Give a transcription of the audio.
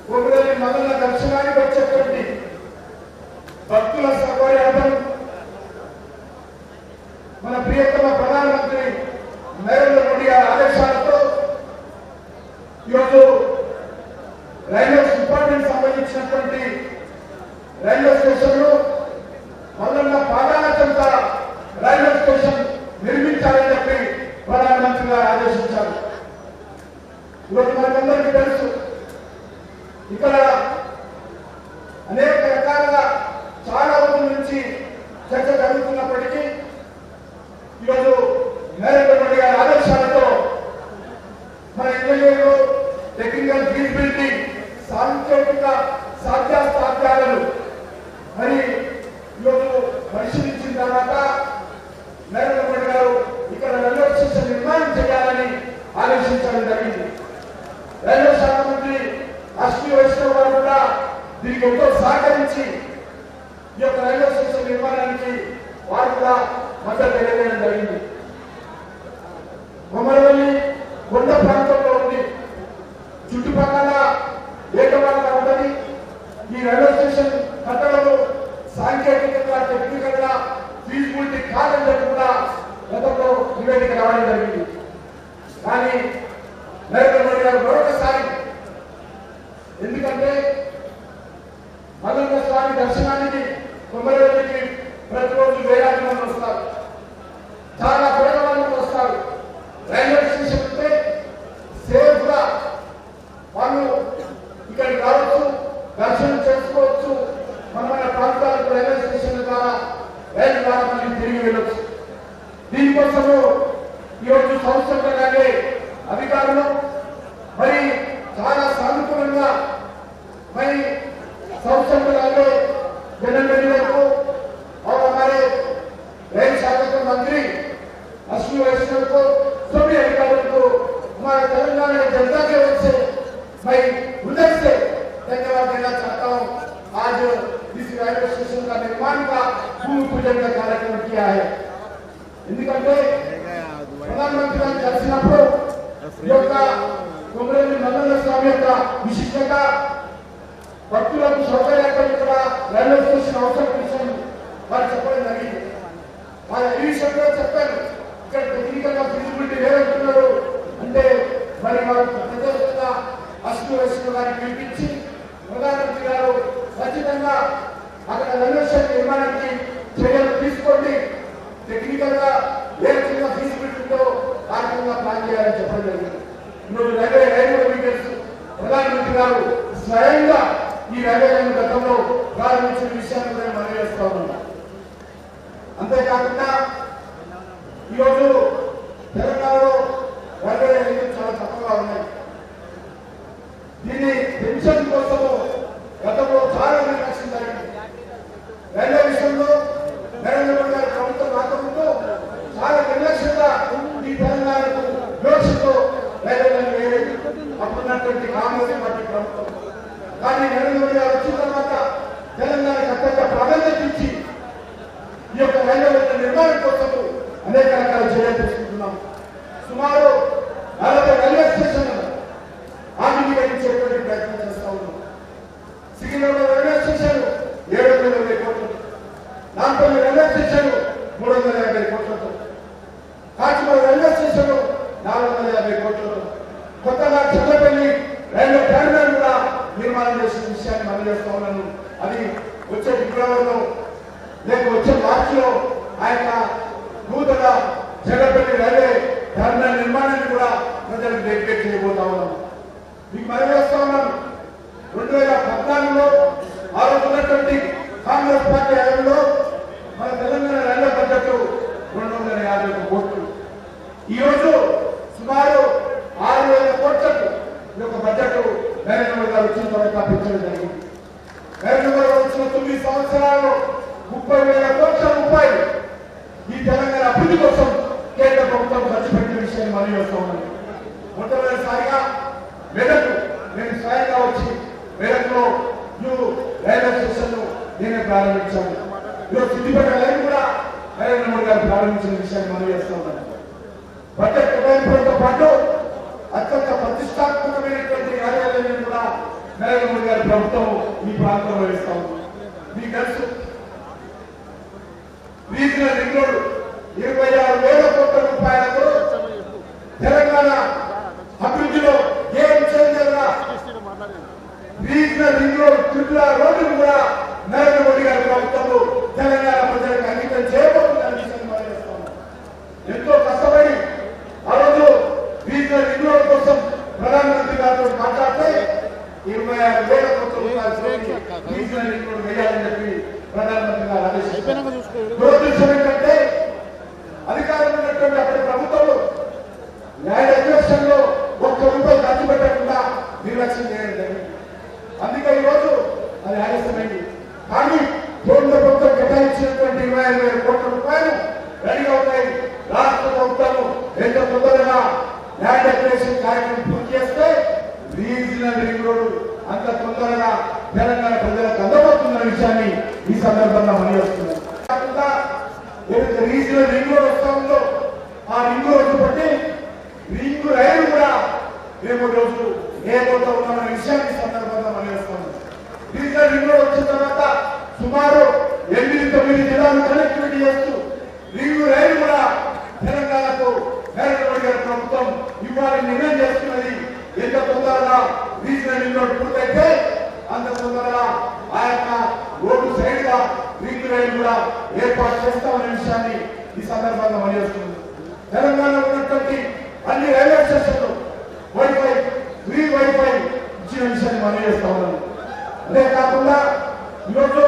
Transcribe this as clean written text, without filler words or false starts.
కొమరవెల్లి మల్లన్న దర్శనానికి వచ్చేటువంటి భక్తుల సౌకర్యార్థం మన ప్రియతమ ప్రధానమంత్రి నరేంద్ర మోడీ గారి ఆదేశాలతో ఈరోజు రైల్వే డిపార్ట్మెంట్ సంబంధించినటువంటి రైల్వే స్టేషన్ లో మల్లన్న పాదాల చెంత రైల్వే స్టేషన్ నిర్మించాలని చెప్పి ప్రధానమంత్రి గారు ఆదేశించారు. ఈరోజు మనకందరికీ తెలుసు ఇక్కడ అనేక రకాలుగా చాలా రోజుల నుంచి చర్చ జరుగుతున్నప్పటికీ ఈరోజు నరేంద్ర మోడీ గారి ఆదేశాలతో మన ఇంజనీర్లు టెక్నికల్ ఫీజిబిలిటీ సాంకేతిక సాధ్యాసాధ్యాలను మరి ఈరోజు పరిశీలించిన తర్వాత నరేంద్ర మోడీ గారు ఇక్కడ రైల్వే స్టేషన్ నిర్మాణం చేయాలని ఆదేశించడం జరిగింది. రైల్వే శాఖ మంత్రి అశ్విని వైష్ణవ్ గారు కూడా దీనికి ఎంతో సహకరించి ఈ యొక్క రైల్వే స్టేషన్ నిర్మాణానికి వారు కూడా మద్దతు తెలియజేయడం జరిగింది. కొమరవెల్లి కొండ ప్రాంతంలో ఉంది, చుట్టుపక్కల ఏకవారంగా ఉంటుంది. ఈ రైల్వే స్టేషన్ కట్టడంలో సాంకేతికంగా టెక్నికల్ గా ఫీజిబిలిటీ కాదని చెప్పి కూడా గతంలో నివేదిక రావడం జరిగింది. కానీ నరేంద్ర మోడీ గారు మరొకసారి, ఎందుకంటే మల్లన్న స్వామి దర్శనానికి కొమరవెల్లికి ప్రతిరోజు వేలాది మంది వస్తారు, చాలా పేదవాళ్ళు వస్తారు. రైల్వే స్టేషన్ ఉంటే సేఫ్ గా వాళ్ళు ఇక్కడికి రావచ్చు, దర్శనం చేసుకోవచ్చు. మన ప్రాంతాలకు రైల్వే స్టేషన్ ద్వారా రైలు ద్వారా మళ్ళీ తిరిగి వెళ్ళొచ్చు. దీనికోసము ఈరోజు సంస్థలనే అధికారులు మరి చాలా సానుకూలంగా మరి సంస్థలనే జనవరి వరకు और हमारे रेल शाखा के मंत्री अश्विनी वैष्णव को सभी अधिकारियों को हमारे तेलंगाना की जनता की ओर से मैं हृदय से धन्यवाद देना चाहता हूँ। आज इस रेलवे स्टेशन का निर्माण का भूमि पूजन का कार्यक्रम किया है। ఎందుకంటే ప్రధానమంత్రి గారు కలిసినప్పుడు ఈ యొక్క కొమరవెల్లి మల్లన్న స్వామి యొక్క విశిష్టత భక్తులకు సౌకర్యార్థం ఇక్కడ రైల్వే స్టేషన్ అవసరం విషయం వారు చెప్పడం జరిగింది. వారు ఈ విషయంలో చెప్పారు, ఇక్కడ టెక్నికల్ గా ఫీజిబిలిటీ లేదంటున్నారు అంటే మరి వారు ప్రజలుగా అశ్విని వైష్ణవ్ గారిని పిలిపించి ప్రధానమంత్రి గారు ఖచ్చితంగా అక్కడ రైల్వే స్టేషన్ నిర్మాణానికి చర్యలు తీసుకోండి, టెక్నికల్ గా ఏ విధంగా ఫీజిబిలిటీ ఉందో ఆ విధంగా ప్లాన్ చేయాలని చెప్పడం జరిగింది. ఈరోజు రైల్వే తెలుసు, ప్రధానమంత్రి గారు స్వయంగా ఈ రైల్వే లైన్ గతంలో ప్రారంభించిన విషయాన్ని కూడా మనం చేస్తా ఉన్నాం. అంతేకాకుండా ఈరోజు తెలంగాణలో రైల్వే లైన్లు చాలా తక్కువగా ఉన్నాయి. దీన్ని పెన్షన్ కోసము గతంలో చాలా నిర్లక్ష్యం జరిగింది. రైల్వే విషయంలో నరేంద్ర మోడీ గారి ప్రభుత్వం రాకముందు చాలా నిర్లక్ష్యంగా ఈ తెలంగాణకు వివక్షతో రైల్వే లైన్ వేరేది అప్పుడున్నటువంటి కాంగ్రెస్ పార్టీ ప్రభుత్వం. కానీ నరేంద్ర మోడీ గారు వచ్చిన తర్వాత తెలంగాణకు అత్యంత ప్రాధాన్యత ఇచ్చి ఈ యొక్క రైల్వే లైన్ నిర్మాణం కోసం అనేక రకాల చర్యలు తీసుకుంటున్నాం. సుమారు 40 రైల్వే స్టేషన్ ఆధునీకరించేటువంటి ప్రయత్నం చేస్తా ఉన్నాం. సికింద్రాబాద్ రైల్వే స్టేషన్ 720 కోట్లు, నాంపల్లి రైల్వే స్టేషన్ 350 కోట్లతో, కాచిగూడ రైల్వే స్టేషన్ 450 కోట్లతో, కొత్తగా చెల్లపల్లి రైల్వే టెర్మినల్ కూడా నిర్మాణం చేసిన విషయాన్ని మనం చేస్తా ఉన్నాను. అది వచ్చే ఫిబ్రవరిలో లేక వచ్చే మార్చిలో ఆ యొక్క నూతన చెల్లపల్లి రైల్వే టెర్మినల్ నిర్మాణాన్ని కూడా ప్రజలకు డెడికేట్ చేయబోతా ఉన్నాం. మీకు మనం చేస్తా ఉన్నాను, 2014లో ఆ రోజు ఉన్నటువంటి కాంగ్రెస్ పార్టీ హయాంలో మన తెలంగాణ రైల్వే బడ్జెట్ 250 కోట్లు. ఈరోజు సుమారు 6,000 కోట్లకు ఈ యొక్క బడ్జెట్ నరేంద్ర మోడీ గారు వచ్చిన తర్వాత పెంచడం జరిగింది. నరేంద్ర మోడీ గారు వచ్చిన 9 సంవత్సరాల్లో 30,000 కోట్ల రూపాయలు ఈ తెలంగాణ అభివృద్ధి కోసం కేంద్ర ప్రభుత్వం ఖర్చు పెట్టిన విషయాన్ని మనం చేస్తా ఉన్నాం. మొట్టమొదటిసారిగా మెదక్ నేను స్వయంగా వచ్చి మెదక్లో రైల్వే స్టేషన్ నేనే ప్రారంభించాను. ఈరోజు సిద్దిపేట లైన్ కూడా నరేంద్ర మోడీ గారు ప్రారంభించిన విషయాన్ని మనం చేస్తా ఉన్నాం. బడ్జెట్ కేటాయింపులతో పాటు అత్యంత ప్రతిష్టాత్మకమైనటువంటి కార్యాలయాన్ని కూడా నరేంద్ర మోడీ గారి ప్రభుత్వం ఈ ప్రాంతంలో ఇస్తా ఉంది. మీకు తెలుసు రీజనల్ రింగ్ రోడ్ 26,000 కోట్ల రూపాయలతో తెలంగాణ అభివృద్ధిలో గేమ్ చేంజర్ గా regional ring road Tripura road కూడా నరేంద్ర మోడీ గారి ప్రభుత్వంలో తెలంగాణ ప్రజలకు అంకితం చేయబోతుందని ఎంతో కష్టపడి ఆ రోజు రీజనల్ రింగ్ రోడ్ కోసం ప్రధానమంత్రి గారితో మాట్లాడితే 26,000 కోట్ల రూపాయలు రీజనల్ రింగ్ రోడ్ వేయాలని చెప్పి ప్రధానమంత్రి గారు ఆదేశించారు. దురదృష్టం ఏంటంటే అధికారం ఉన్నటువంటి అప్పటి ప్రభుత్వంలో ల్యాండ్ అక్విజిషన్ లో ₹1 ఖర్చు పెట్టకుండా నిర్లక్ష్యం చేయడం జరిగింది. అందుకే ఈరోజు అది ఆలస్యమైంది. కానీ కేంద్ర ప్రభుత్వం కేటాయించినటువంటి 25,000 కోట్ల రూపాయలు రెడీగా ఉన్నాయి. రాష్ట్ర ప్రభుత్వం ఎంత తొందరగా ల్యాండ్ అక్విజిషన్ కార్యక్రమం పూర్తి చేస్తే రీజనల్ రింగ్ రోడ్ అంత తొందరగా తెలంగాణ ప్రజలకు అందబోతున్న విషయాన్ని ఈ సందర్భంగా మనవిస్తున్నాం. కాకుండా ఏదైతే రీజనల్ రింగ్ రోడ్ వస్తా ఉందో ఆ రింగ్ రోడ్డు బట్టి రింగ్ రైలు కూడా రేపు రోజు ఏపోతా ఉన్న విషయాన్ని సందర్భంగా మనవిస్తున్నాం. రీజనల్ రింగ్ రోడ్ వచ్చిన తర్వాత సుమారు 8-9 జిల్లాలు కనెక్టివిటీ చేస్తూ రింగ్ రైలు కూడా తెలంగాణకు నరేంద్ర మోడీ గారి ప్రభుత్వం ఇవ్వాలని నిర్ణయం చేస్తున్నది. ఎంత తొందరగా రీజనల్ రింగ్ రోడ్ పూర్తయితే అంత తొందరగా ఆ యొక్క రోడ్డు సైడ్ గా రింగ్ రైలు కూడా ఏర్పాటు చేస్తామనే విషయాన్ని ఈ సందర్భంగా మనవిస్తుంది. తెలంగాణలో ఉన్నటువంటి అన్ని రైల్వే స్టేషన్లు వైఫై ఫ్రీ వైఫై ఇచ్చిన విషయాన్ని మనవిస్తా ఉన్నాను. అదే కాకుండా ఈరోజు